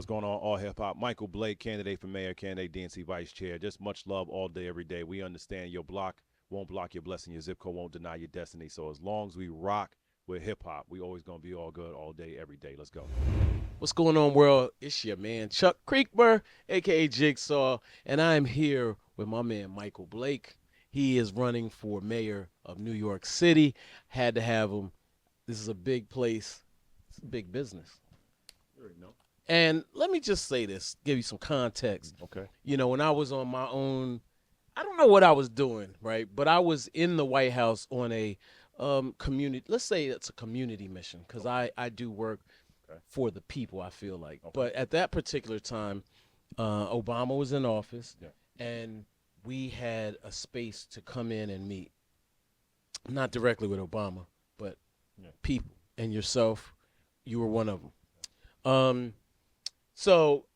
what's going on, all hip hop? Michael Blake, candidate for mayor, candidate DNC vice chair. Just much love all day, every day. We understand your block won't block your blessing, your zip code won't deny your destiny. So as long as we rock with hip hop, we always gonna be all good all day, every day. Let's go. What's going on, world? It's your man Chuck Creekmur, aka Jigsaw, and I'm here with my man Michael Blake. He is running for mayor of New York City. Had to have him. This is a big place. It's a big business. You already know. And let me just say this, give you some context. Okay. You know, when I was on my own, I don't know what I was doing, right? But I was in the White House on a community, let's say it's a community mission, because I do work for the people, I feel like. Okay. But at that particular time, Obama was in office, Yeah. and we had a space to come in and meet. Not directly with Obama, but people. And yourself, you were one of them. So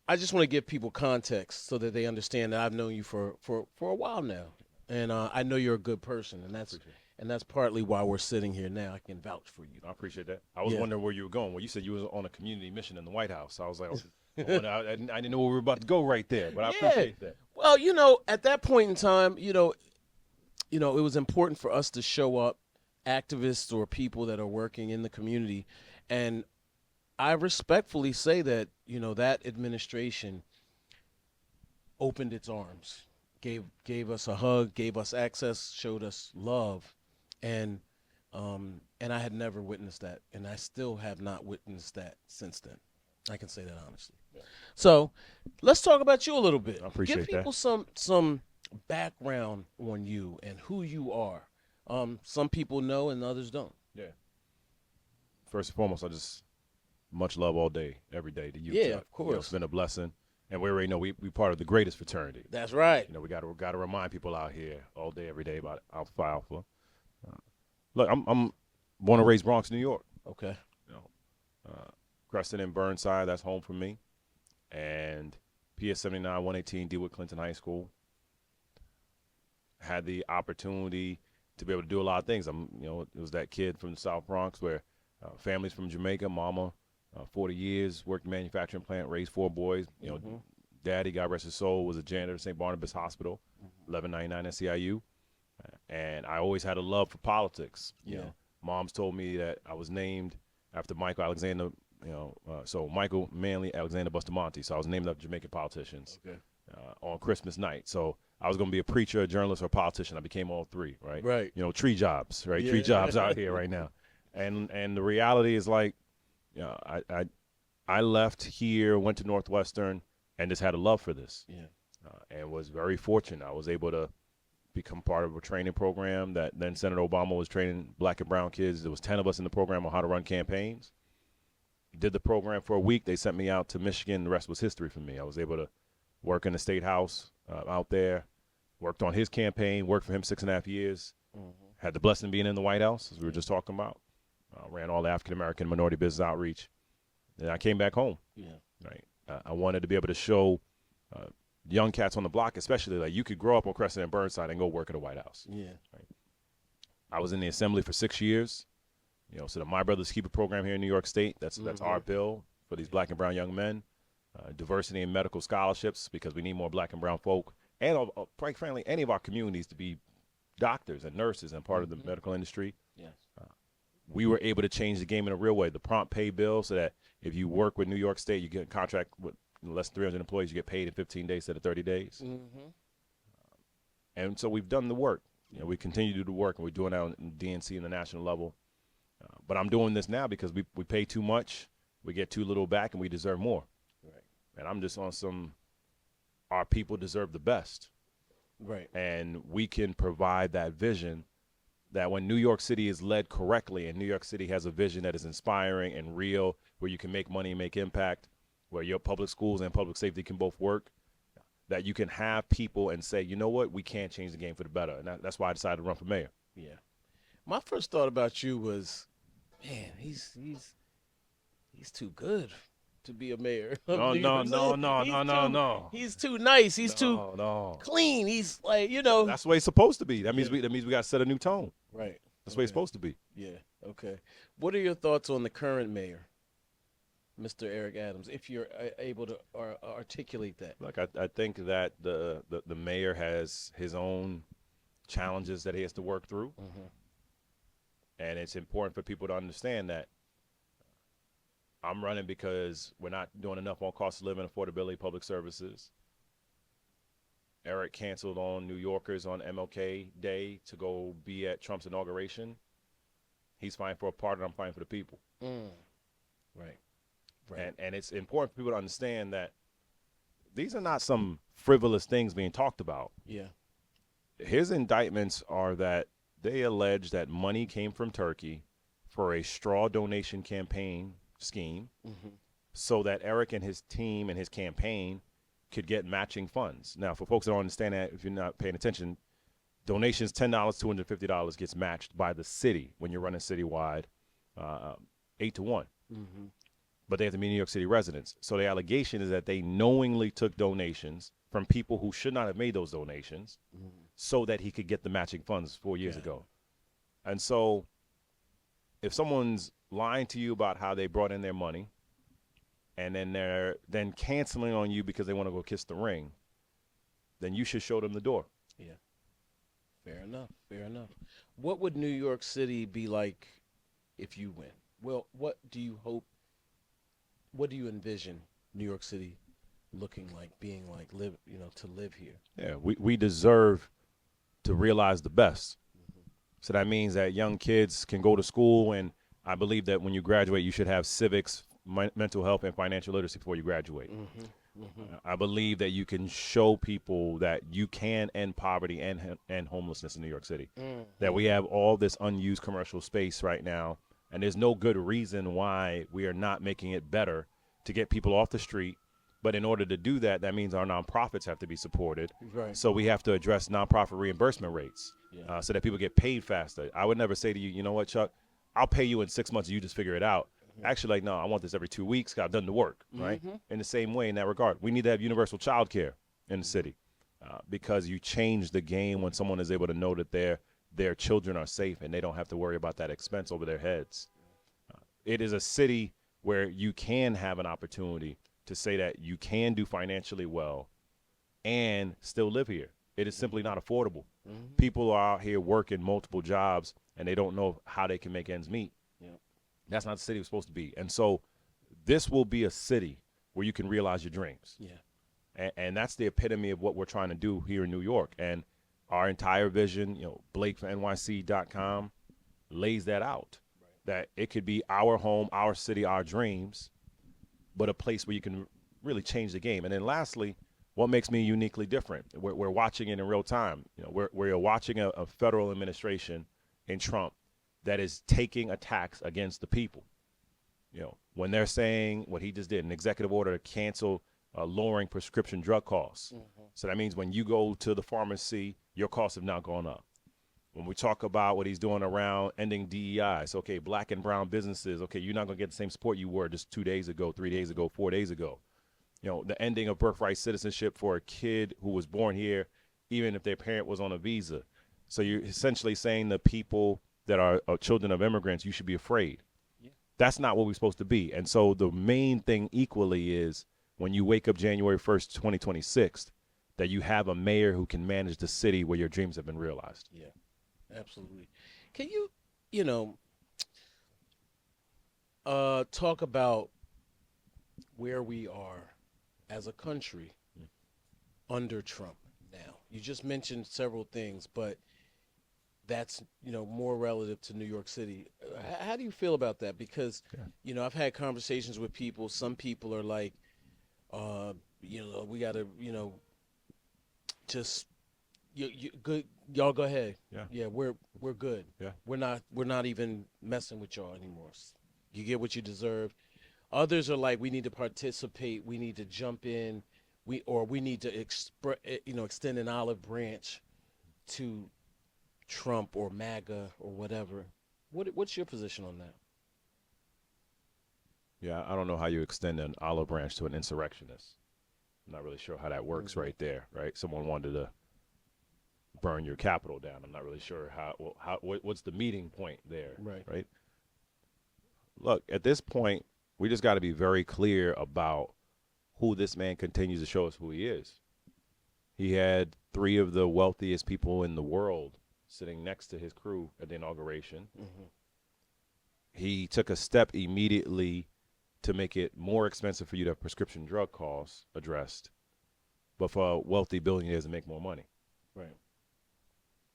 I just want to give people context so that they understand that I've known you for a while now. And I know you're a good person, and that's partly why we're sitting here now. I can vouch for you. I appreciate that. I was wondering where you were going. Well, you said you was on a community mission in the White House. I was like, I didn't know where we were about to go right there, but I appreciate that. Well, you know, at that point in time, you know, it was important for us to show up, activists or people that are working in the community, and I respectfully say that, you know, that administration opened its arms, gave us a hug, gave us access, showed us love, and I had never witnessed that, and I still have not witnessed that since then. I can say that honestly. Yeah. So let's talk about you a little bit. I appreciate Give people some background on you and who you are. Some people know and others don't. Yeah. First and foremost, I just much love all day, every day to you. Yeah, Chuck. of course. You know, it's been a blessing, and we already know we part of the greatest fraternity. That's right. You know, we got to remind people out here all day, every day about Alpha Alpha. Look, I'm born and raised Bronx, New York. Okay. You know, Crescent and Burnside, that's home for me, and PS 79 118 DeWitt Clinton High School. Had the opportunity to be able to do a lot of things. It was that kid from the South Bronx where families from Jamaica, mama, 40 years, worked in a manufacturing plant, raised 4 boys. You know, daddy, God rest his soul, was a janitor at St. Barnabas Hospital, 1199 SCIU. And I always had a love for politics. You know, mom's told me that I was named after Michael Alexander, so Michael Manley Alexander Bustamante. So I was named after Jamaican politicians on Christmas night. So I was going to be a preacher, a journalist, or a politician. I became all 3, right? Right. You know, tree jobs, right? Yeah. 3 jobs out here right now. And the reality is, like, you know, I left here, went to Northwestern, and just had a love for this. Yeah. And was very fortunate. I was able to become part of a training program that then Senator Obama was training black and brown kids. There was 10 of us in the program on how to run campaigns. Did the program for a week. They sent me out to Michigan. The rest was history for me. I was able to work in the State House out there, worked on his campaign, worked for him 6.5 years. Had the blessing of being in the White House, as we were just talking about. Ran all the African-American minority business outreach. And I came back home. Yeah. Right. I wanted to be able to show young cats on the block, especially, like, you could grow up on Crescent and Burnside and go work at the White House. Yeah. Right? I was in the assembly for 6 years. You know, so the My Brother's Keeper program here in New York State, that's our bill for these black and brown young men. Diversity in medical scholarships, because we need more black and brown folk, and quite frankly, any of our communities to be doctors and nurses and part of the medical industry. Yes. We were able to change the game in a real way. The prompt pay bill, so that if you work with New York State, you get a contract with less than 300 employees, you get paid in 15 days instead of 30 days. And so we've done the work. You know, we continue to do the work, and we're doing that on DNC and the national level. But I'm doing this now because we pay too much, we get too little back, and we deserve more. Right. And I'm just on our people deserve the best. Right. And we can provide that vision that when New York City is led correctly, and New York City has a vision that is inspiring and real, where you can make money and make impact, where your public schools and public safety can both work, that you can have people and say, you know what, we can change the game for the better. And that's why I decided to run for mayor. Yeah. My first thought about you was, man, he's too good to be a mayor. No. He's too nice. He's too clean. He's like, you know. That's the way it's supposed to be. That means we got to set a new tone. Right. That's the way it's supposed to be. Yeah. Okay. What are your thoughts on the current mayor? Mr. Eric Adams, if you're able to articulate that. Look, I think that the mayor has his own challenges that he has to work through, and it's important for people to understand that I'm running because we're not doing enough on cost of living, affordability, public services. Eric canceled on New Yorkers on MLK Day to go be at Trump's inauguration. He's fighting for a party, and I'm fighting for the people. Right. And it's important for people to understand that these are not some frivolous things being talked about. Yeah. His indictments are that they allege that money came from Turkey for a straw donation campaign scheme so that Eric and his team and his campaign could get matching funds. Now, for folks that don't understand that, if you're not paying attention, donations, $10, $250 gets matched by the city when you're running citywide, 8-1. But they have to be New York City residents. So the allegation is that they knowingly took donations from people who should not have made those donations so that he could get the matching funds 4 years ago. And so if someone's lying to you about how they brought in their money and then they're then canceling on you because they want to go kiss the ring, then you should show them the door. Yeah. Fair enough. What would New York City be like if you win? Well, what do you envision New York City looking like, being like, to live here? Yeah, we deserve to realize the best. So that means that young kids can go to school, and I believe that when you graduate, you should have civics, mental health, and financial literacy before you graduate. I believe that you can show people that you can end poverty and homelessness in New York City, that we have all this unused commercial space right now, and there's no good reason why we are not making it better to get people off the street. But in order to do that, that means our nonprofits have to be supported. Right. So we have to address nonprofit reimbursement rates so that people get paid faster. I would never say to you, you know what, Chuck, I'll pay you in 6 months. You just figure it out. Actually, like, no, I want this every 2 weeks because I've done the work, right? In the same way, in that regard, we need to have universal child care in the city because you change the game when someone is able to know that their children are safe and they don't have to worry about that expense over their heads. It is a city where you can have an opportunity to say that you can do financially well and still live here. It is simply not affordable. People are out here working multiple jobs and they don't know how they can make ends meet. That's not the city we're supposed to be. And so this will be a city where you can realize your dreams. And that's the epitome of what we're trying to do here in New York. And our entire vision, Blake for NYC.com lays that out, that it could be our home, our city, our dreams, but a place where you can really change the game. And then lastly, what makes me uniquely different? We're watching it in real time. We're watching a federal administration in Trump that is taking attacks against the people. When they're saying what he just did, an executive order to cancel lowering prescription drug costs. So that means when you go to the pharmacy, your costs have now gone up. When we talk about what he's doing around ending DEI, so, okay, black and brown businesses, okay, you're not going to get the same support you were just 2 days ago, 3 days ago, 4 days ago. The ending of birthright citizenship for a kid who was born here, even if their parent was on a visa. So you're essentially saying the people that are children of immigrants, you should be afraid. That's not what we're supposed to be. And so the main thing equally is when you wake up January 1st, 2026, that you have a mayor who can manage the city where your dreams have been realized. Yeah, absolutely. Can you, talk about where we are as a country under Trump now? You just mentioned several things, but that's, more relative to New York City. How do you feel about that? Because, I've had conversations with people. Some people are like, we got to, just you good. Y'all go ahead. Yeah, we're good. Yeah. We're not even messing with y'all anymore. You get what you deserve. Others are like, we need to participate. We need to jump in. We need to extend an olive branch to Trump or MAGA or whatever. What's your position on that? Yeah, I don't know how you extend an olive branch to an insurrectionist. I'm not really sure how that works right there, right? Someone wanted to burn your Capitol down. I'm not really sure what's the meeting point there, right? Look, at this point, We just got to be very clear about who this man continues to show us who he is. He had 3 of the wealthiest people in the world sitting next to his crew at the inauguration. Mm-hmm. He took a step immediately to make it more expensive for you to have prescription drug costs addressed, but for wealthy billionaires to make more money. Right.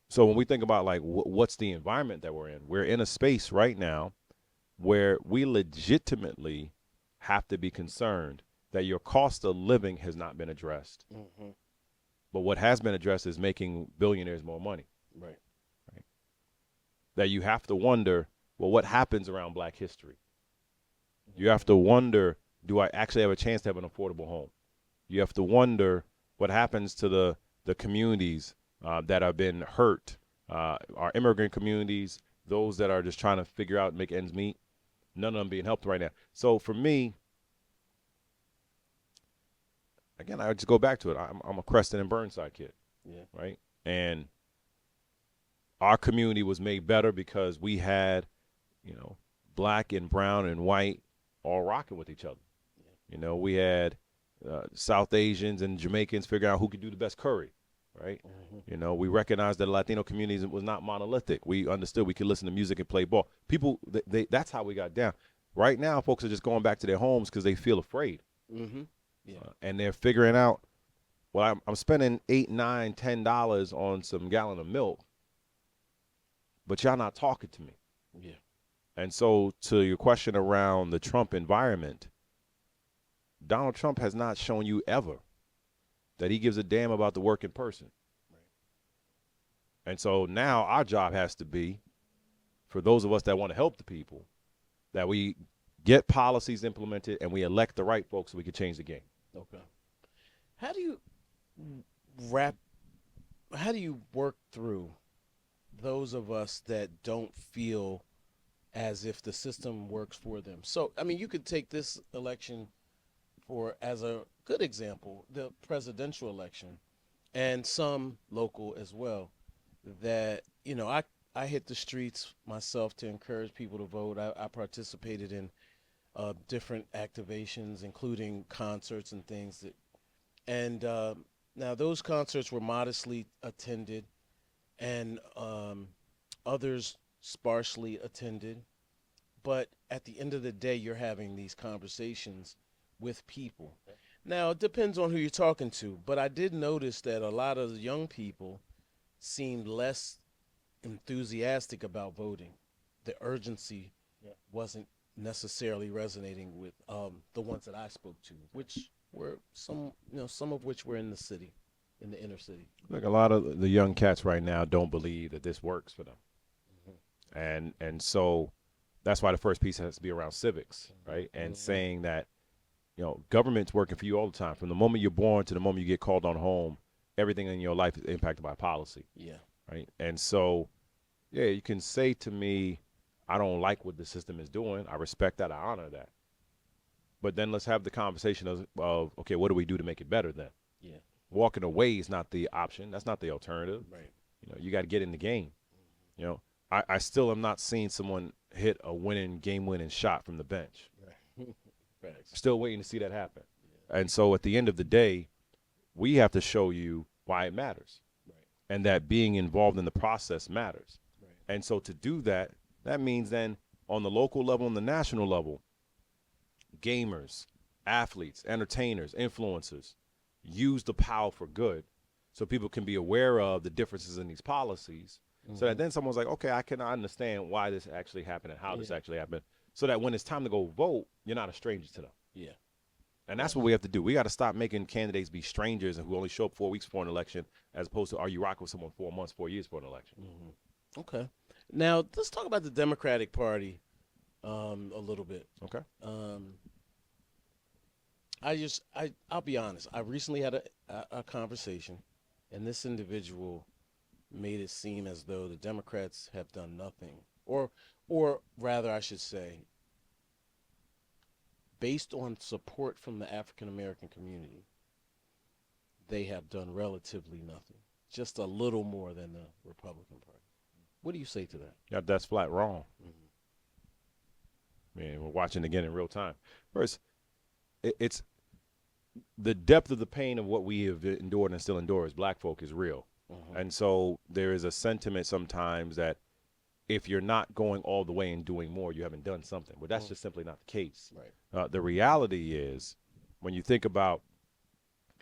So when we think about like what's the environment that we're in a space right now where we legitimately have to be concerned that your cost of living has not been addressed. Mm-hmm. But what has been addressed is making billionaires more money. Right. That you have to wonder, well, what happens around black history? You have to wonder, do I actually have a chance to have an affordable home? You have to wonder what happens to the communities that have been hurt, our immigrant communities, those that are just trying to figure out and make ends meet. None of them being helped right now. So for me, again, I just go back to it. I'm a Creston and Burnside kid, right? And our community was made better because we had, black and brown and white all rocking with each other. We had South Asians and Jamaicans figuring out who could do the best curry, right? Mm-hmm. We recognized that the Latino community was not monolithic. We understood we could listen to music and play ball. People, that's how we got down. Right now, folks are just going back to their homes because they feel afraid. Mm-hmm. Yeah. And they're figuring out, well, I'm spending $8, $9, $10 on some gallon of milk, but y'all not talking to me. Yeah. And so to your question around the Trump environment, Donald Trump has not shown you ever that he gives a damn about the working person. Right. And so now our job has to be, for those of us that want to help the people, that we get policies implemented and we elect the right folks so we can change the game. Okay. How do you work through those of us that don't feel as if the system works for them? So, I mean, you could take this election as a good example, the presidential election, and some local as well, that, I hit the streets myself to encourage people to vote. I participated in different activations, including concerts and things. Now those concerts were modestly attended, and others sparsely attended. But at the end of the day, you're having these conversations with people. Now, it depends on who you're talking to, but I did notice that a lot of the young people seemed less enthusiastic about voting. The urgency wasn't necessarily resonating with the ones that I spoke to, which were some of which were in the city, in the inner city. Look, a lot of the young cats right now don't believe that this works for them. Mm-hmm. And so that's why the first piece has to be around civics, right? And saying that, government's working for you all the time. From the moment you're born to the moment you get called on home, everything in your life is impacted by policy. Yeah. Right? And so, you can say to me, I don't like what the system is doing. I respect that. I honor that. But then let's have the conversation of okay, what do we do to make it better then? Yeah. Walking away is not the option. That's not the alternative. Right. You got to get in the game. Mm-hmm. I still am not seeing someone hit a game-winning shot from the bench. Right. Still waiting to see that happen. Yeah. And so at the end of the day, we have to show you why it matters. Right. And that being involved in the process matters. Right. And so to do that, that means then on the local level and the national level, gamers, athletes, entertainers, influencers, use the power for good so people can be aware of the differences in these policies. Mm-hmm. So that then someone's like, okay, I can understand why this actually happened and how this actually happened. So that when it's time to go vote, you're not a stranger to them. Yeah. And that's what we have to do. We got to stop making candidates be strangers and who only show up 4 weeks for an election, as opposed to are you rocking with someone 4 months, 4 years for an election. Mm-hmm. Okay. Now, let's talk about the Democratic Party a little bit. Okay. I'll be honest. I recently had a conversation, and this individual made it seem as though the Democrats have done nothing, or rather, I should say, based on support from the African American community, they have done relatively nothing, just a little more than the Republican Party. What do you say to that? Yeah, that's flat wrong. Man, we're watching again in real time. First, it's the depth of the pain of what we have endured and still endure as black folk is real. And so there is a sentiment sometimes that if you're not going all the way and doing more, you haven't done something. But that's just simply not the case. Right. The reality is when you think about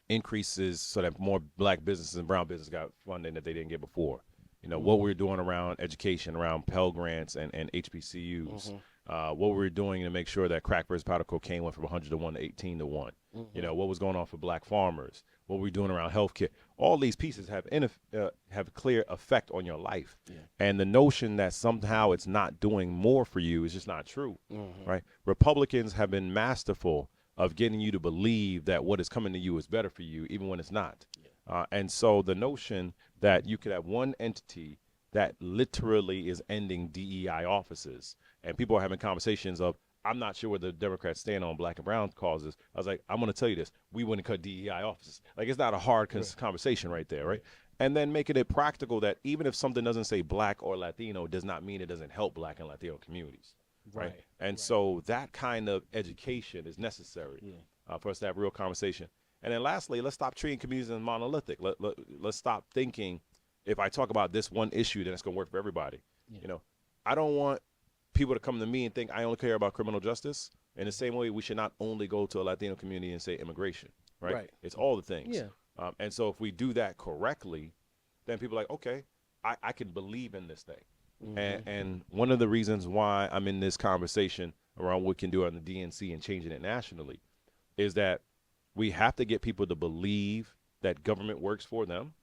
increases so that more black businesses and brown businesses got funding that they didn't get before, you know, what we're doing around education, around Pell Grants and HBCUs, what we're doing to make sure that crack versus powder cocaine went from 100 to 1 to 18 to 1, you know, what was going on for black farmers, what we're doing around healthcare. All these pieces have a clear effect on your life. And the notion that somehow it's not doing more for you is just not true, right? Republicans have been masterful of getting you to believe that what is coming to you is better for you, even when it's not. And so the notion that you could have one entity that literally is ending DEI offices, and people are having conversations of, I'm not sure where the Democrats stand on black and brown causes. I was like, I'm going to tell you this. We wouldn't cut DEI offices. Like, it's not a hard conversation right there, right? And then making it practical that even if something doesn't say black or Latino, does not mean it doesn't help black and Latino communities. Right. And so that kind of education is necessary for us to have real conversation. And then lastly, let's stop treating communities as monolithic. Let's stop thinking if I talk about this one issue, then it's going to work for everybody. You know, I don't want people to come to me and think I only care about criminal justice. In the same way, we should not only go to a Latino community and say immigration, right? It's all the things. And so if we do that correctly, then people are like, okay, I can believe in this thing. And one of the reasons why I'm in this conversation around what we can do on the DNC and changing it nationally is that we have to get people to believe that government works for them,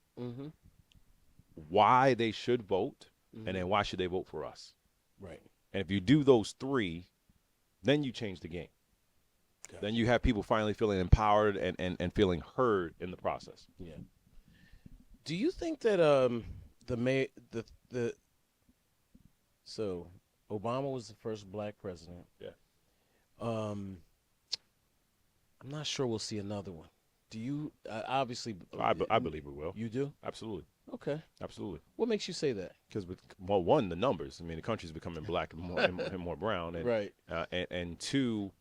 why they should vote, and then why should they vote for us. Right. And if you do those three, then you change the game. Gotcha. Then you have people finally feeling empowered and feeling heard in the process. Yeah. Do you think that so Obama was the first black president? Yeah. I'm not sure we'll see another one. Do you obviously? I believe we will. You do? Absolutely. Okay. Absolutely. What makes you say that? Because, well, one, the numbers. I mean, the country's becoming black and more brown. And, right. And two,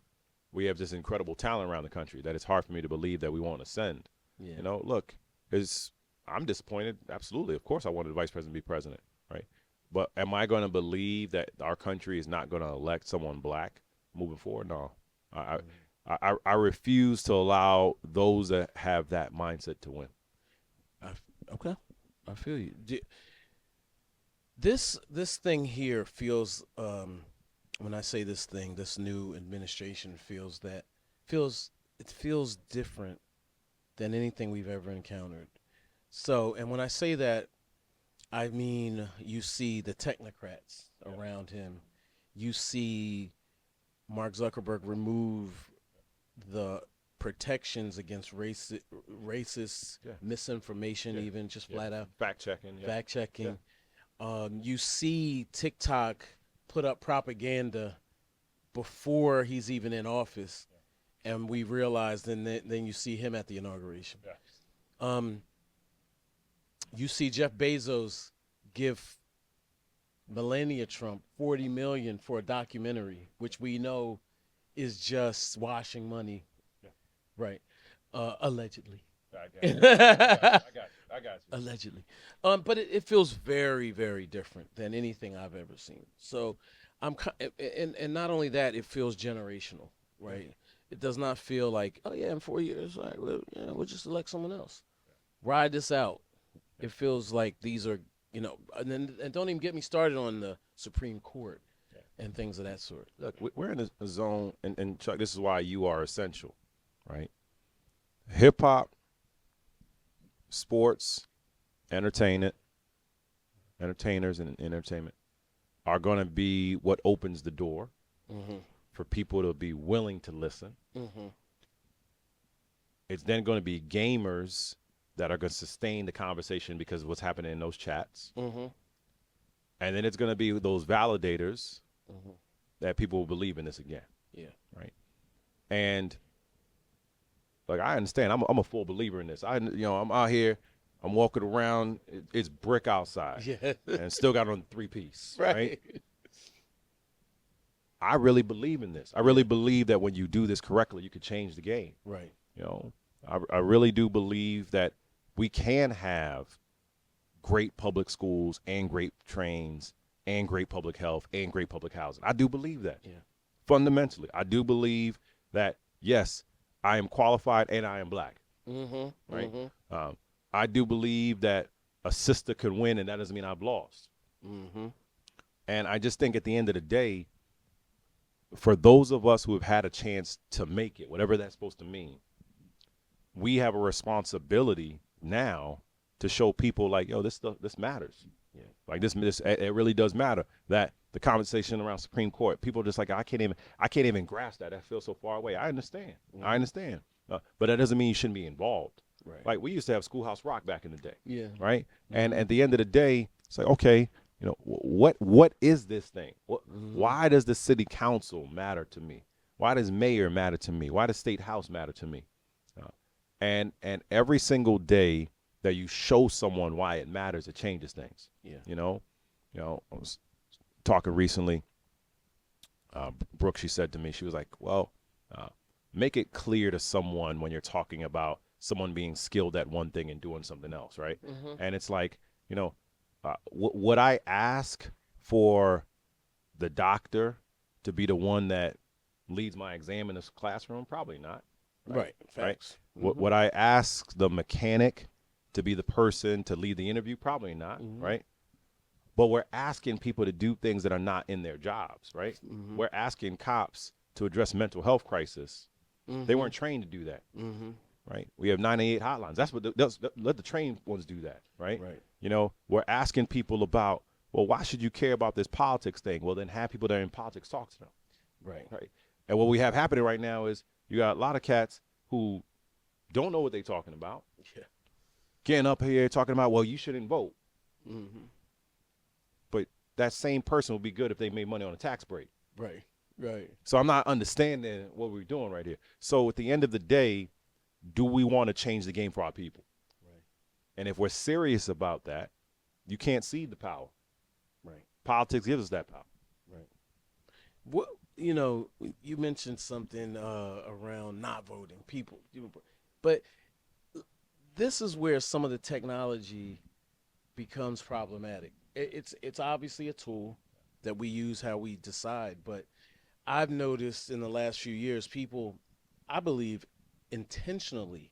we have this incredible talent around the country that it's hard for me to believe that we won't ascend. Yeah. You know, look, I'm disappointed. Absolutely. Of course I wanted the vice president to be president, right? But am I going to believe that our country is not going to elect someone black moving forward? No. I refuse to allow those that have that mindset to win. Okay. I feel you. This thing here feels, when I say this thing, this new administration feels different than anything we've ever encountered. So, and when I say that, I mean you see the technocrats around him. You see Mark Zuckerberg remove the protections against racist misinformation, even just flat out fact checking. You see TikTok put up propaganda before he's even in office, and we realized, and then you see him at the inauguration. You see Jeff Bezos give Melania Trump $40 million for a documentary, which we know is just washing money. Right. Allegedly. I got you. Allegedly. But it feels very, very different than anything I've ever seen. So and not only that, it feels generational, right? It does not feel like, oh yeah, in 4 years, all right, we'll just elect someone else. Ride this out. It feels like these are, and don't even get me started on the Supreme Court and things of that sort. Look, we're in a zone, and Chuck, this is why you are essential, right? Hip-hop, sports, entertainers and entertainment are going to be what opens the door for people to be willing to listen. It's then going to be gamers that are going to sustain the conversation because of what's happening in those chats. And then it's going to be those validators that people will believe in this again. Yeah. Right. And like, I understand. I'm a full believer in this. I'm out here. I'm walking around. It's brick outside. Yeah. And still got on 3-piece. Right. I really believe in this. I really believe that when you do this correctly, you could change the game. Right. You know, I really do believe that we can have great public schools and great trains and great public health and great public housing. I do believe that. Yeah. Fundamentally, I do believe that, yes, I am qualified and I am black. Mm-hmm. Right. Mm-hmm. I do believe that a sister can win, and that doesn't mean I've lost. Mm-hmm. And I just think at the end of the day, for those of us who have had a chance to make it, whatever that's supposed to mean, we have a responsibility now to show people like, yo, this matters. Yeah. Like this, it really does matter. That the conversation around Supreme Court, people are just like, I can't even grasp that. That feels so far away. I understand. Mm-hmm. I understand. But that doesn't mean you shouldn't be involved. Right. Like we used to have Schoolhouse Rock back in the day. Yeah. Right. And at the end of the day, it's like, okay, you know, what is this thing? Why does the city council matter to me? Why does mayor matter to me? Why does state house matter to me? And every single day that you show someone why it matters, it changes things. Yeah. You know, I was talking recently. Brooke, she said to me, she was like, well, make it clear to someone when you're talking about someone being skilled at one thing and doing something else, right? Mm-hmm. And it's like, you know, would I ask for the doctor to be the one that leads my exam in this classroom? Probably not. Right. Facts. Right? Would I ask the mechanic to be the person to lead the interview? Probably not. Mm-hmm. Right? But we're asking people to do things that are not in their jobs, right? Mm-hmm. We're asking cops to address mental health crisis. Mm-hmm. They weren't trained to do that. Mm-hmm. Right? We have 988 hotlines. That's what let the trained ones do that, right? Right. You know, we're asking people about, well, why should you care about this politics thing? Well, then have people that are in politics talk to them. Right. Right. And what we have happening right now is you got a lot of cats who don't know what they're talking about. Yeah. Getting up here talking about, well, you shouldn't vote. Mm-hmm. But that same person would be good if they made money on a tax break. Right. Right. So I'm not understanding what we're doing right here. So at the end of the day, do we want to change the game for our people? Right. And if we're serious about that, you can't cede the power. Right. Politics gives us that power. Right. What, you know, you mentioned something around not voting people, but this is where some of the technology becomes problematic. It's obviously a tool that we use how we decide, but I've noticed in the last few years, people, I believe, intentionally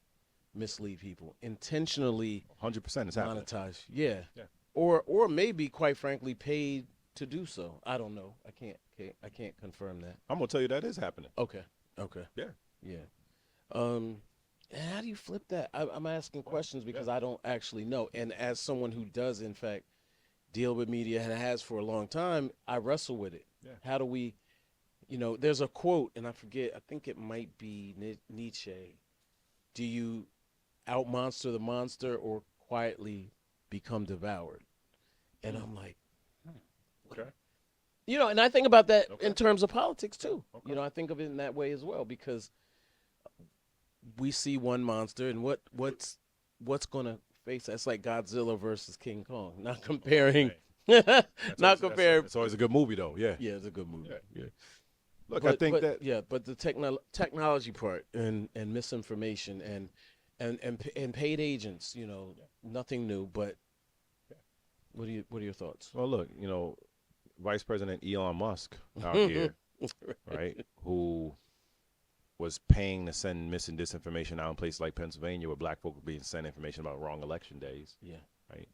mislead people, intentionally 100% is happening. monetize. Yeah. Yeah. Or maybe, quite frankly, paid to do so. I don't know. I can't confirm that. I'm gonna tell you that is happening. Okay. Yeah. Yeah. And how do you flip that? I'm asking questions because I don't actually know. And as someone who does, in fact, deal with media and has for a long time, I wrestle with it. Yeah. How do we, you know, there's a quote, and I forget, I think it might be Nietzsche. Do you out-monster the monster or quietly become devoured? And I'm like, Okay. you know, and I think about that Okay. in terms of politics too. Okay. You know, I think of it in that way as well because we see one monster, and what's gonna face? That's like Godzilla versus King Kong. Not comparing. Not comparing. It's always a good movie, though. Yeah. Yeah, it's a good movie. Yeah. Look, I think that. Yeah, but the technology part and misinformation and paid agents, you know, nothing new. But what are your thoughts? Well, look, you know, Vice President Elon Musk out here, right, who was paying to send mis and disinformation out in places like Pennsylvania where black folk were being sent information about wrong election days. Yeah. Right.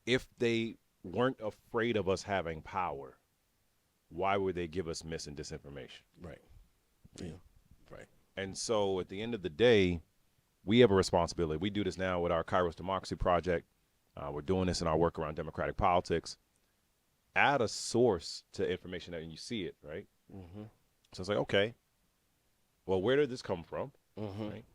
If they weren't afraid of us having power, why would they give us mis and disinformation? Right. Yeah. Right. And so at the end of the day, we have a responsibility. We do this now with our Kairos Democracy Project. We're doing this in our work around democratic politics. Add a source to information that you see it, right? Mm-hmm. So it's like, okay, well, where did this come from? Mm-hmm. Right?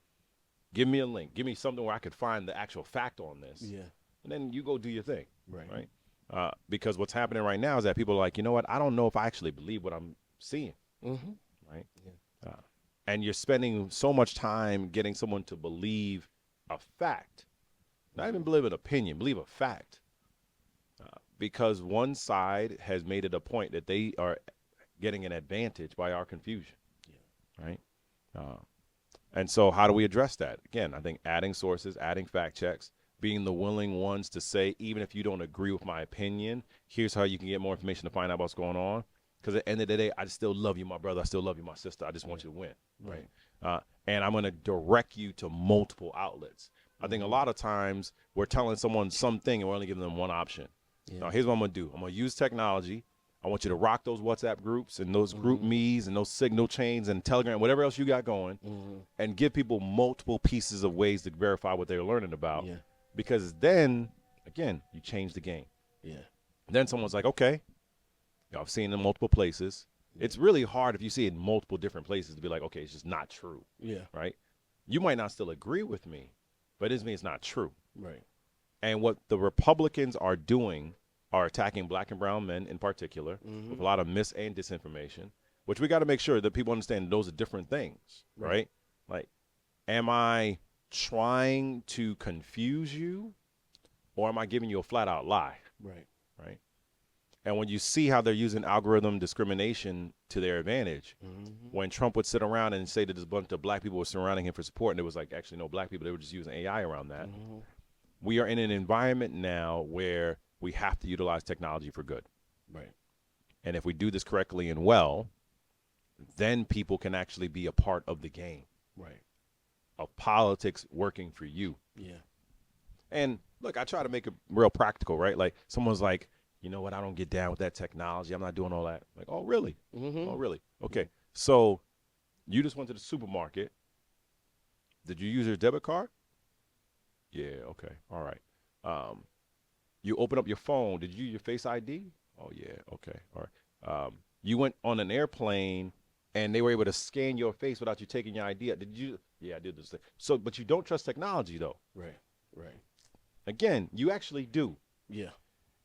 Give me a link. Give me something where I could find the actual fact on this. Yeah. And then you go do your thing. Right. Right? Because what's happening right now is that people are like, you know what? I don't know if I actually believe what I'm seeing. Mm-hmm. Right? Yeah. And you're spending so much time getting someone to believe a fact. Not even believe an opinion, believe a fact. because one side has made it a point that they are getting an advantage by our confusion, right? And so how do we address that? Again, I think adding sources, adding fact checks, being the willing ones to say, even if you don't agree with my opinion, here's how you can get more information to find out what's going on. Because at the end of the day, I still love you, my brother. I still love you, my sister. I just want you to win, right? And I'm going to direct you to multiple outlets. I think a lot of times we're telling someone something and we're only giving them one option. Now, here's what I'm going to do. I'm going to use technology. I want you to rock those WhatsApp groups and those group me's and those signal chains and Telegram, whatever else you got going, and give people multiple pieces of ways to verify what they're learning about. Because then, again, you change the game. Then someone's like, okay, I've seen it in multiple places. It's really hard if you see it in multiple different places to be like, okay, it's just not true. Right? You might not still agree with me, but it doesn't mean it's not true. Right. And what the Republicans are doing are attacking black and brown men in particular with a lot of mis and disinformation, which we got to make sure that people understand those are different things, right? Like, am I trying to confuse you or am I giving you a flat out lie? Right. And when you see how they're using algorithm discrimination to their advantage, when Trump would sit around and say that this bunch of black people were surrounding him for support, and it was like actually no black people, they were just using AI around that. We are in an environment now where we have to utilize technology for good. Right. And if we do this correctly and well, then people can actually be a part of the game. Right. Of politics working for you. And look, I try to make it real practical, right? Like someone's like, you know what, I don't get down with that technology. I'm not doing all that. Like, oh, really? Oh, really? Okay. So you just went to the supermarket. Did you use your debit card? Yeah, okay. All right. You open up your phone. Did you use your Face ID? Oh, yeah. Okay. All right. You went on an airplane and they were able to scan your face without you taking your ID. Did you? Yeah, I did this thing. So, but you don't trust technology, though. Right. Again, you actually do.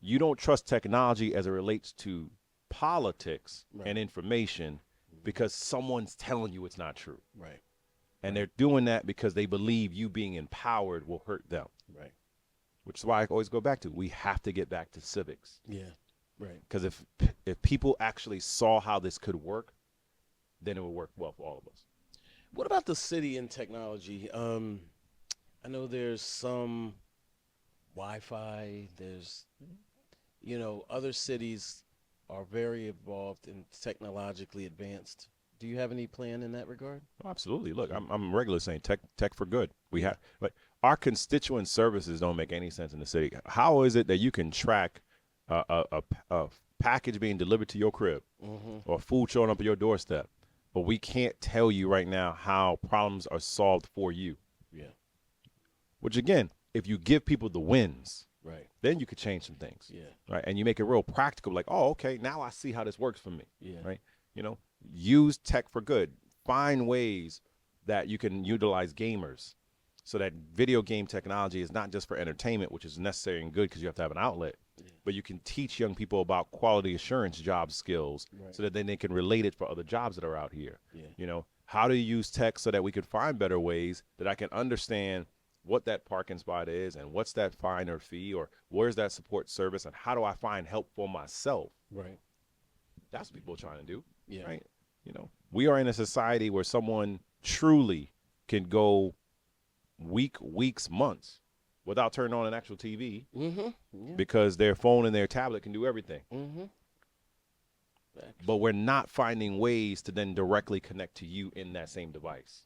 You don't trust technology as it relates to politics and information because someone's telling you it's not true. And they're doing that because they believe you being empowered will hurt them. Which is why I always go back to, we have to get back to civics. Because if people actually saw how this could work, then it would work well for all of us. What about the city and technology? I know there's some Wi-Fi. There's, other cities are very involved and technologically advanced. Do you have any plan in that regard? Oh, absolutely. Look, I'm regularly saying tech for good. We have, but our constituent services don't make any sense in the city. How is it that you can track a package being delivered to your crib or food showing up at your doorstep, but we can't tell you right now how problems are solved for you? Which again, if you give people the wins, then you could change some things. Right. And you make it real practical, like, oh, okay, now I see how this works for me. Right. Use tech for good. Find ways that you can utilize gamers so that video game technology is not just for entertainment, which is necessary and good because you have to have an outlet, but you can teach young people about quality assurance job skills so that then they can relate it for other jobs that are out here. How do you use tech so that we can find better ways that I can understand what that parking spot is and what's that fine or fee or where's that support service and how do I find help for myself? That's what people are trying to do. Right. We are in a society where someone truly can go weeks, months without turning on an actual TV because their phone and their tablet can do everything. But we're not finding ways to then directly connect to you in that same device.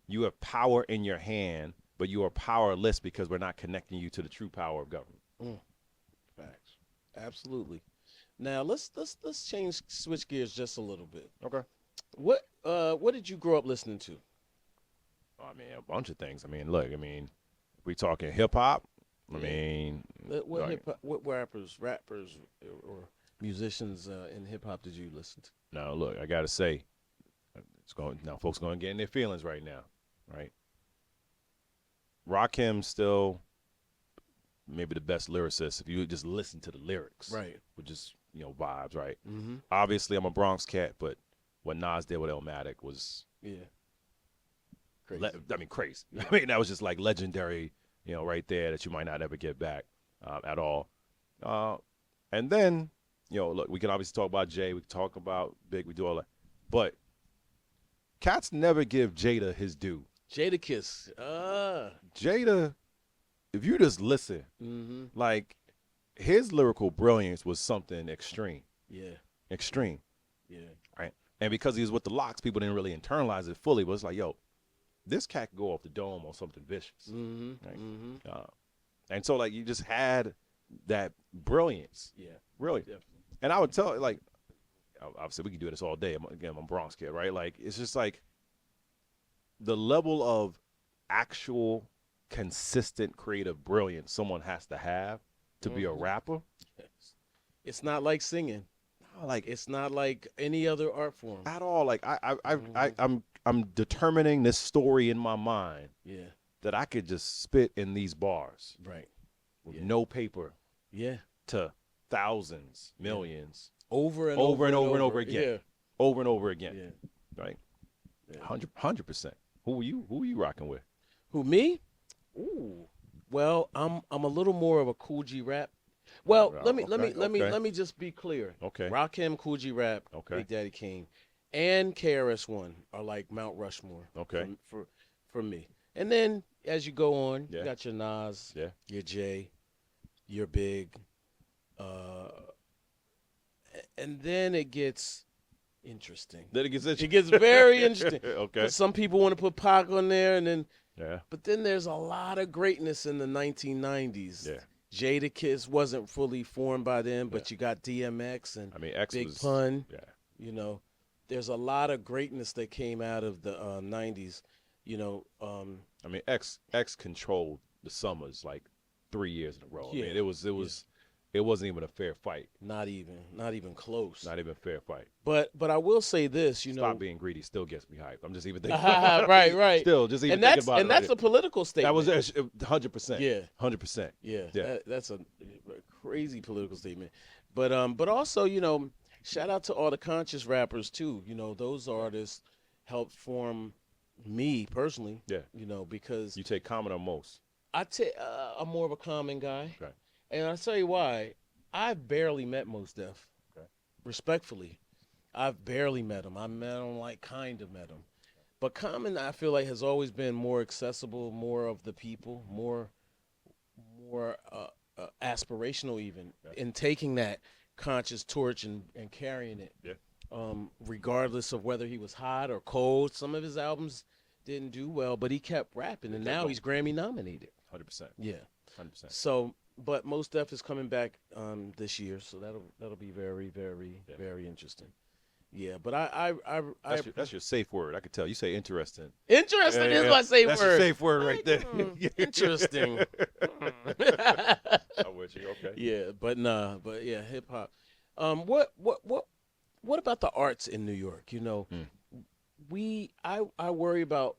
You have power in your hand, but you are powerless because we're not connecting you to the true power of government. Facts. Absolutely. Now let's switch gears just a little bit. Okay. What did you grow up listening to? I mean, a bunch of things. I mean, look, if we talking hip hop, What rappers, or musicians in hip hop did you listen to? Now, look, I gotta say, folks going to get in their feelings right now, right? Rakim still maybe the best lyricist if you just listen to the lyrics, with just vibes, right? Obviously, I'm a Bronx cat, but what Nas did with Illmatic was crazy. Crazy. That was just like legendary, right there that you might not ever get back at all. And then, look, we can obviously talk about Jay. We can talk about Big. We do all that. But cats never give Jada his due. Jadakiss. Jada, if you just listen, like, his lyrical brilliance was something extreme. Yeah. Extreme. Yeah. Right? And because he was with the Locks, people didn't really internalize it fully. But it's like, yo, this cat could go off the dome on something vicious. Right? And so, like, you just had that brilliance. Yeah. Really. Definitely. And I would tell, like, obviously we can do this all day. I'm a Bronx kid, right? Like, it's just like the level of actual consistent creative brilliance someone has to have to be a rapper. It's not like singing. Like, It's not like any other art form. at all. Like, I'm determining this story in my mind. Yeah. That I could just spit in these bars. Right. With no paper. Yeah. To thousands, millions. Over and over again. Yeah. Over and over again. Yeah. Right? Yeah. 100%. Who are you rocking with? Who, me? Ooh. Well, I'm a little more of a Cool G rap. Well, let me just be clear. Okay. Rakim, Cool G rap, Big Daddy Kane, and KRS-One are like Mount Rushmore. Okay. For me. And then as you go on, Yeah. you got your Nas, Yeah. your Jay, your Big, and then it gets interesting. Then it gets interesting. It gets very interesting. Okay. Some people want to put Pac on there, and then but then there's a lot of greatness in the 1990s. Yeah. Jadakiss wasn't fully formed by then, but you got DMX and X Big was, Pun. Yeah. You know, there's a lot of greatness that came out of the 90s. You know, X controlled the summers like 3 years in a row. Yeah. I mean, it wasn't even a fair fight. Not even close. Not even a fair fight. But I will say this, you know. Stop being greedy still gets me hyped. I'm just even thinking. right. Still, just even thinking about it. And that's a political statement. That was 100%. Yeah. 100%. Yeah. That's a crazy political statement. But also, you know, shout out to all the conscious rappers too. You know, those artists helped form me personally. Yeah. You know, because you take Common or Most. I'm more of a Common guy. Okay. And I'll tell you why. I've barely met Mos Def. Okay. Respectfully. I've barely met him. I met him, like, kind of met him. But Common, I feel like, has always been more accessible, more of the people, more aspirational even, in taking that conscious torch and carrying it. Yeah. Regardless of whether he was hot or cold. Some of his albums didn't do well, but he kept rapping, and now he's Grammy nominated. 100%. Yeah. 100%. So, but Mos Def is coming back this year, so that'll be very, very, very interesting. Yeah, but that's your safe word. I could tell. You say interesting. Interesting is my safe word. That's your safe word right there. Interesting. I'm with you. Okay. Yeah, but yeah, hip hop. What about the arts in New York? You know, I worry about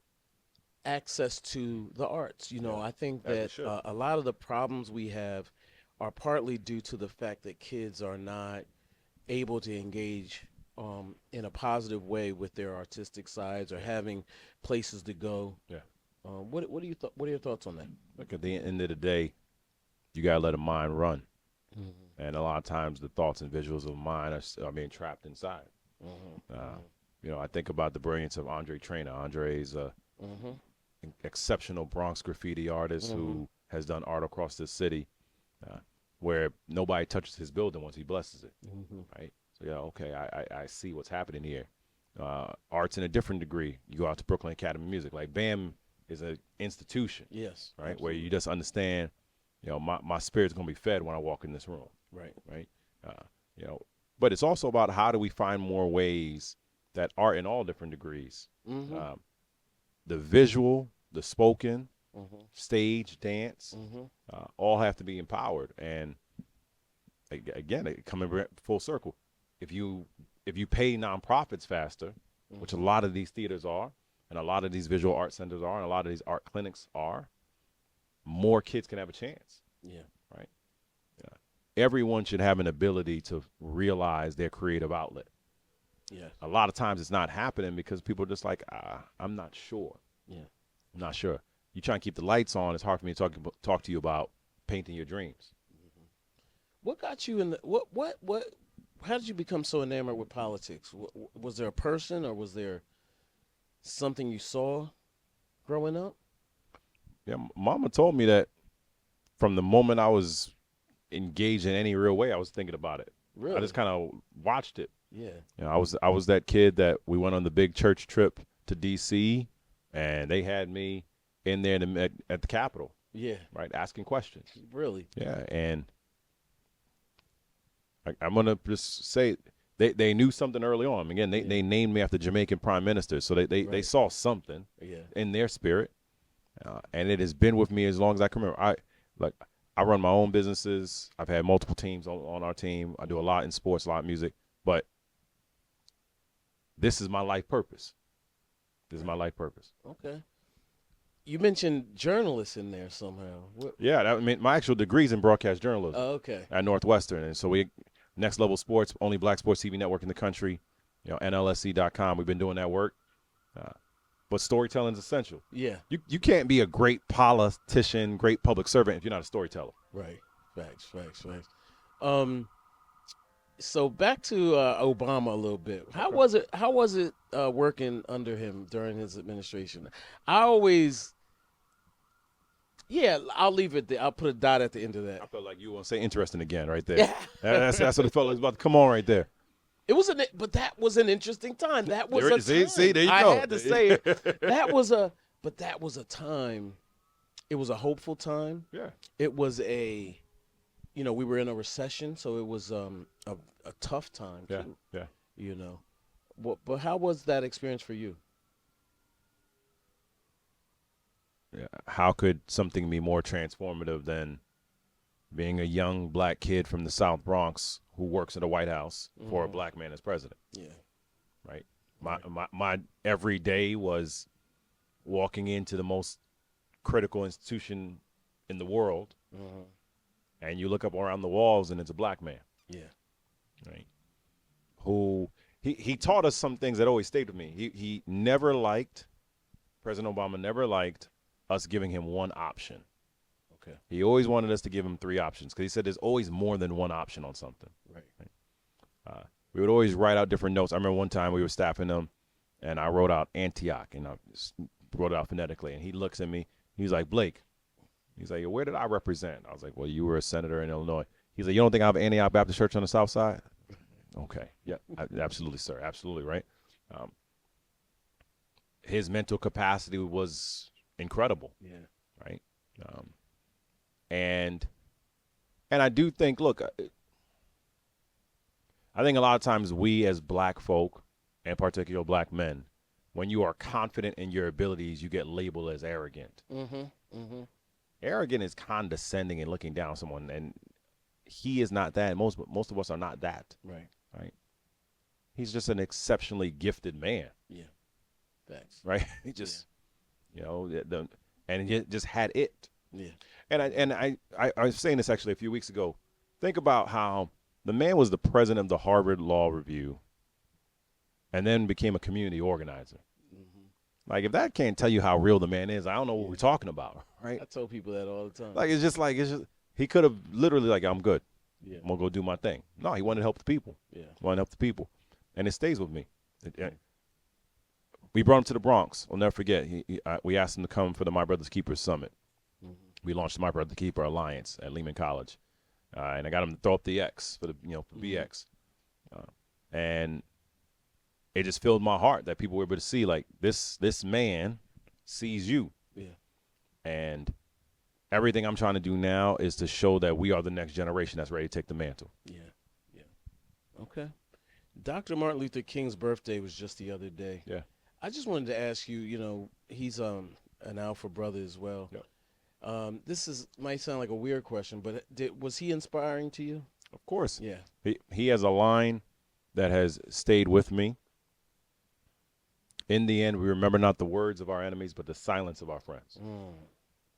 access to the arts. You know, I think that a lot of the problems we have are partly due to the fact that kids are not able to engage in a positive way with their artistic sides or having places to go. Yeah. What are your thoughts on that? Look, at the end of the day, you gotta let a mind run, and a lot of times the thoughts and visuals of mind are being trapped inside. You know, I think about the brilliance of Andre Traynor. Andre's an exceptional Bronx graffiti artist who has done art across this city, where nobody touches his building once he blesses it. Right. So yeah, okay, I see what's happening here. Arts in a different degree. You go out to Brooklyn Academy of Music. Like BAM is an institution. Yes. Right. Absolutely. Where you just understand, you know, my spirit's gonna be fed when I walk in this room. Right. Right. You know, but it's also about how do we find more ways that art in all different degrees, the visual, the spoken, stage, dance, all have to be empowered. And again, coming full circle, if you pay nonprofits faster, which a lot of these theaters are, and a lot of these visual art centers are, and a lot of these art clinics are, more kids can have a chance. Yeah. Right. Yeah. Everyone should have an ability to realize their creative outlet. Yeah. A lot of times it's not happening because people are just like, I'm not sure. Yeah. I'm not sure. You try and keep the lights on. It's hard for me to talk to you about painting your dreams. What got you in the what? How did you become so enamored with politics? Was there a person, or was there something you saw growing up? Yeah, Mama told me that from the moment I was engaged in any real way, I was thinking about it. Really? I just kind of watched it. Yeah. You know, I was that kid that we went on the big church trip to D.C. and they had me in there at the Capitol, Yeah. right, asking questions. Really? Yeah, and I'm gonna just say they knew something early on. Again, they named me after Jamaican prime minister, so they saw something in their spirit, and it has been with me as long as I can remember. I run my own businesses. I've had multiple teams on our team. I do a lot in sports, a lot in music, but this is my life purpose. This is my life purpose. Okay. You mentioned journalists in there somehow. Yeah, I mean, my actual degree's in broadcast journalism. Oh, okay. At Northwestern, and so we Next Level Sports, only black sports TV network in the country. You know, NLSC.com. We've been doing that work, but storytelling is essential. Yeah. You can't be a great politician, great public servant if you're not a storyteller. Right. Facts. So back to Obama a little bit. How was it working under him during his administration? I'll leave it there. I'll put a dot at the end of that. I felt like you want to say interesting again right there. that's what it felt like. It was about to come on right there. But that was an interesting time. That was a time. See, there you go. I had to say it. That was a time. It was a hopeful time. Yeah. It was we were in a recession, so it was a tough time too. Yeah. You know. But how was that experience for you? Yeah. How could something be more transformative than being a young black kid from the South Bronx who works in the White House for a black man as president? Yeah. Right. My every day was walking into the most critical institution in the world, and you look up around the walls, and it's a black man. Yeah. Right. Who he taught us some things that always stayed with me. He never liked, President Obama never liked us giving him one option. Okay. He always wanted us to give him three options because he said there's always more than one option on something. Right. We would always write out different notes. I remember one time we were staffing them, and I wrote out Antioch, and I wrote it out phonetically. And he looks at me. He's like, Blake. He's like, where did I represent? I was like, well, you were a senator in Illinois. He's like, you don't think I have Antioch Baptist Church on the South Side? Okay. Yeah, absolutely, sir. Absolutely, right? His mental capacity was incredible. Yeah. Right? And I do think, look, I think a lot of times we as black folk, and particularly black men, when you are confident in your abilities, you get labeled as arrogant. Arrogant is condescending and looking down on someone, and he is not that. Most of us are not that. Right. Right. He's just an exceptionally gifted man. Yeah. Thanks. Right. He just, and he just had it. Yeah. And I was saying this actually a few weeks ago. Think about how the man was the president of the Harvard Law Review and then became a community organizer. Like, if that can't tell you how real the man is, I don't know what we're talking about, right? I tell people that all the time. Like, it's just he could have literally, like, I'm good. Yeah. I'm going to go do my thing. No, he wanted to help the people. Yeah. He wanted to help the people. And it stays with me. We brought him to the Bronx. I'll never forget. We asked him to come for the My Brother's Keepers Summit. We launched the My Brother Keeper Alliance at Lehman College. And I got him to throw up the X for BX. And it just filled my heart that people were able to see, like, this man sees you. Yeah. And everything I'm trying to do now is to show that we are the next generation that's ready to take the mantle. Yeah. Okay. Dr. Martin Luther King's birthday was just the other day. Yeah. I just wanted to ask you, he's an Alpha brother as well. Yeah. This might sound like a weird question, but was he inspiring to you? Of course. Yeah. He has a line that has stayed with me. In the end, we remember not the words of our enemies, but the silence of our friends.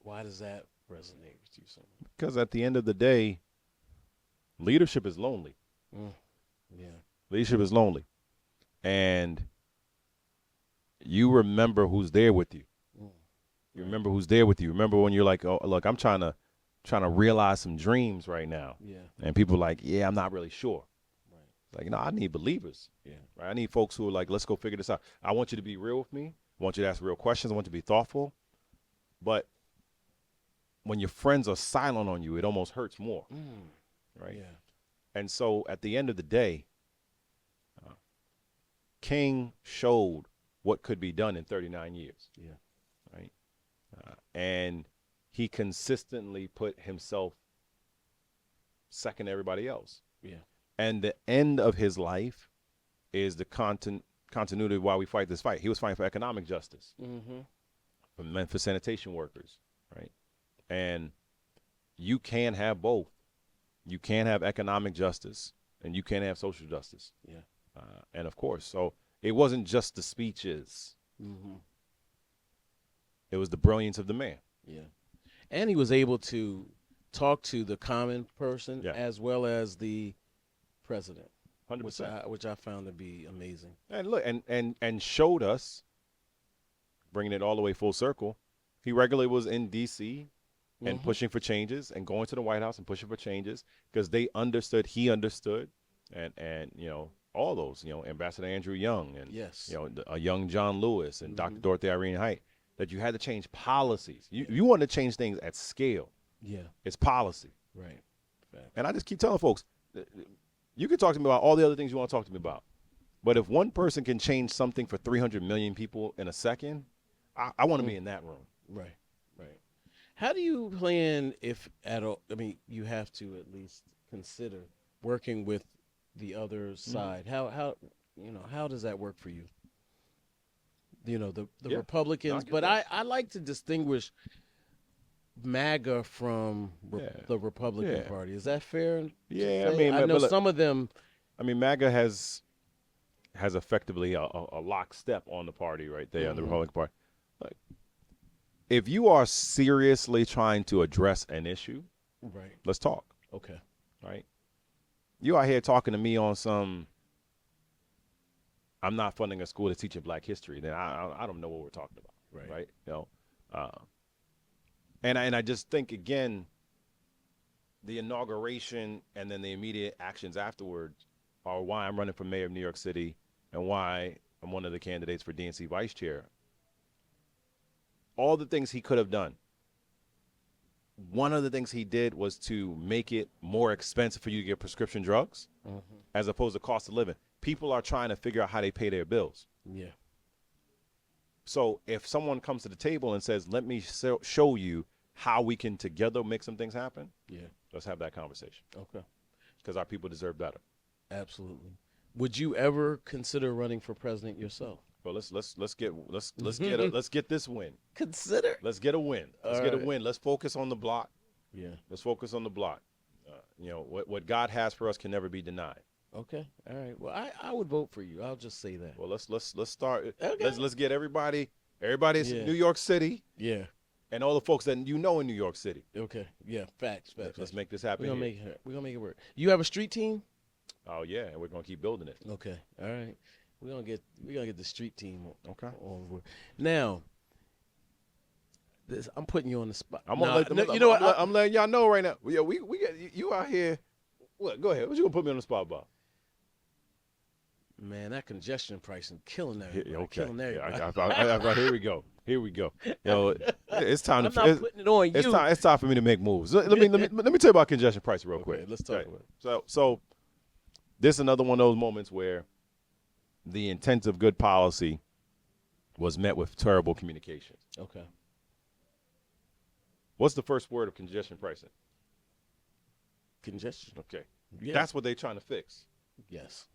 Why does that resonate with you so much? Because at the end of the day, leadership is lonely. Yeah. Leadership is lonely. And you remember who's there with you. You remember who's there with you. Remember when you're like, oh, look, I'm trying to trying to realize some dreams right now. Yeah. And people are like, yeah, I'm not really sure. Right. It's like, no, I need believers. Yeah. Right? I need folks who are like, let's go figure this out. I want you to be real with me. I want you to ask real questions. I want you to be thoughtful. But when your friends are silent on you, it almost hurts more. Right? Yeah. And so at the end of the day, King showed what could be done in 39 years. Yeah. Right? And he consistently put himself second to everybody else. Yeah. And the end of his life is the continuity of why we fight this fight. He was fighting for economic justice for Memphis sanitation workers, right? And you can have both. You can have economic justice, and you can have social justice. Yeah. And of course, so it wasn't just the speeches. It was the brilliance of the man. Yeah. And he was able to talk to the common person Yeah. as well as the president, 100%. which I found to be amazing. And look, and showed us, bringing it all the way full circle, he regularly was in D.C. and pushing for changes and going to the White House and pushing for changes because they understood, he understood, and you know, all those, you know, Ambassador Andrew Young and, Yes. you know, a young John Lewis and Dr. Dorothy Irene Height, that you had to change policies. You want to change things at scale. Yeah. It's policy. Right. Fact. And I just keep telling folks, you can talk to me about all the other things you want to talk to me about. But if one person can change something for 300 million people in a second, I want to be in that room. Right. Right. How do you plan if at all? I mean, you have to at least consider working with the other side. How you know, how does that work for you? You know, the Yeah. Republicans, No, I get but that. I like to distinguish MAGA from Yeah. the Republican Yeah. Party. Is that fair? to Yeah, I say? mean, I but know look- some of them. I mean, MAGA has effectively a lockstep on the party right there, the Republican Party. Like, if you are seriously trying to address an issue, Right. let's talk, Okay. right? You out here talking to me on some, I'm not funding a school that's teaching Black history, then I don't know what we're talking about, right? You know, and I just think, again, the inauguration and then the immediate actions afterwards are why I'm running for mayor of New York City and why I'm one of the candidates for DNC vice chair. All the things he could have done. One of the things he did was to make it more expensive for you to get prescription drugs as opposed to cost of living. People are trying to figure out how they pay their bills. Yeah. So if someone comes to the table and says, let me show you how we can together make some things happen, Yeah. let's have that conversation Okay. because our people deserve better. Absolutely. Would you ever consider running for president yourself? But let's get this win. Consider. Let's get a win. Let's All get a right. win. Let's focus on the block. Yeah. Let's focus on the block. You know, what God has for us can never be denied. Okay. All right. Well, I would vote for you. I'll just say that. Well, let's start. Okay. Let's get everybody in Yeah. New York City Yeah. and all the folks that you know in New York City. Okay. Yeah. Facts. Let's make this happen. We're gonna here. make it. We're gonna make it work. You have a street team? Oh yeah, and we're gonna keep building it. Okay. All right. We're gonna get the street team. Okay. On board. Now. I'm putting you on the spot. I'm Nah, gonna no, you know what? I'm letting y'all know right now. Yeah, we got you out here. What? Go ahead. What you gonna put me on the spot about? Man, that congestion pricing killing Yeah, everybody. okay. Killing everybody. Here we go. Here we go. Yo, it's time I'm to. not putting it on you. It's time for me to make moves. Let me tell you about congestion pricing real Okay, quick. let's talk Okay. about it. So this is another one of those moments where the intent of good policy was met with terrible communication. Okay. What's the first word of congestion pricing? Congestion. Okay. Yeah. That's what they're trying to fix. Yes.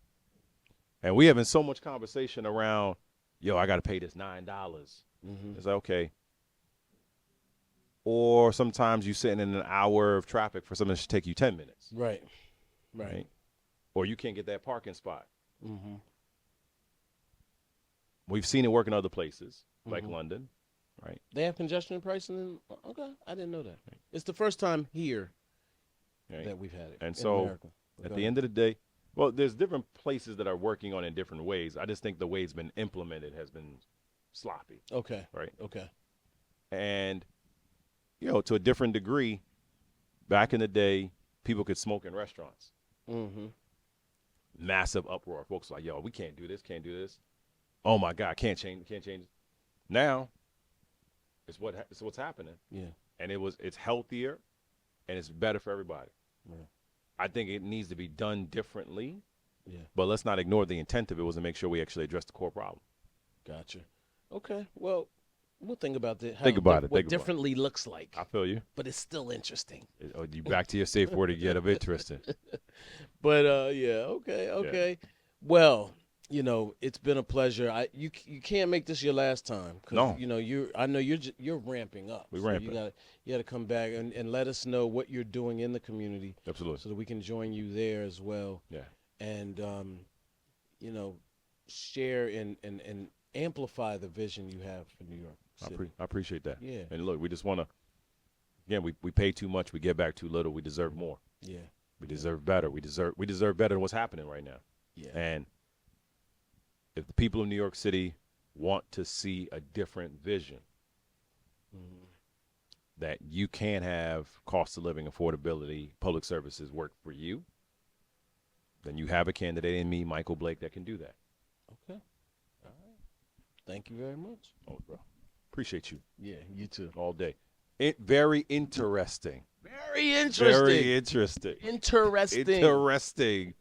And we having so much conversation around, yo, I got to pay this $9. Mm-hmm. It's like, okay. Or sometimes you sitting in an hour of traffic for something that should take you 10 minutes. Right. Right. Or you can't get that parking spot. Mm-hmm. We've seen it work in other places, like London, right? They have congestion pricing. Okay, I didn't know that. It's the first time here Right. that we've had it. And in so, America. At the end of the day, well, there's different places that are working on it in different ways. I just think the way it's been implemented has been sloppy, Okay. right? Okay. And, you know, to a different degree, Back in the day, people could smoke in restaurants. Mm-hmm. Massive uproar. Folks were like, yo, we can't do this, can't do this. Oh my God, can't change it. Now, it's what's happening. Yeah. And it's healthier and it's better for everybody. Yeah. I think it needs to be done differently. Yeah. But let's not ignore the intent of it was to make sure we actually address the core problem. Gotcha. Okay. Well, we'll think about that. Think about it. What differently looks like. I feel you. But it's still interesting. Oh, you back to your safe word again of interesting. But yeah, okay. Yeah. Well, it's been a pleasure. You can't make this your last time. No. I know you're ramping up. We're ramping. You got to come back and let us know what you're doing in the community. Absolutely. So that we can join you there as well. Yeah. And share and amplify the vision you have for New York City. I appreciate that. Yeah. And look, we just want to, again, we pay too much, we get back too little. We deserve more. Yeah. We deserve better. We deserve better than what's happening right now. Yeah. And if the people of New York City want to see a different vision, that you can have cost of living, affordability, public services work for you, then you have a candidate in me, Michael Blake, that can do that. Okay. All right. Thank you very much. Oh, bro. Appreciate you. Yeah, you too. All day. Very interesting. Very interesting. Very interesting. Interesting. Interesting.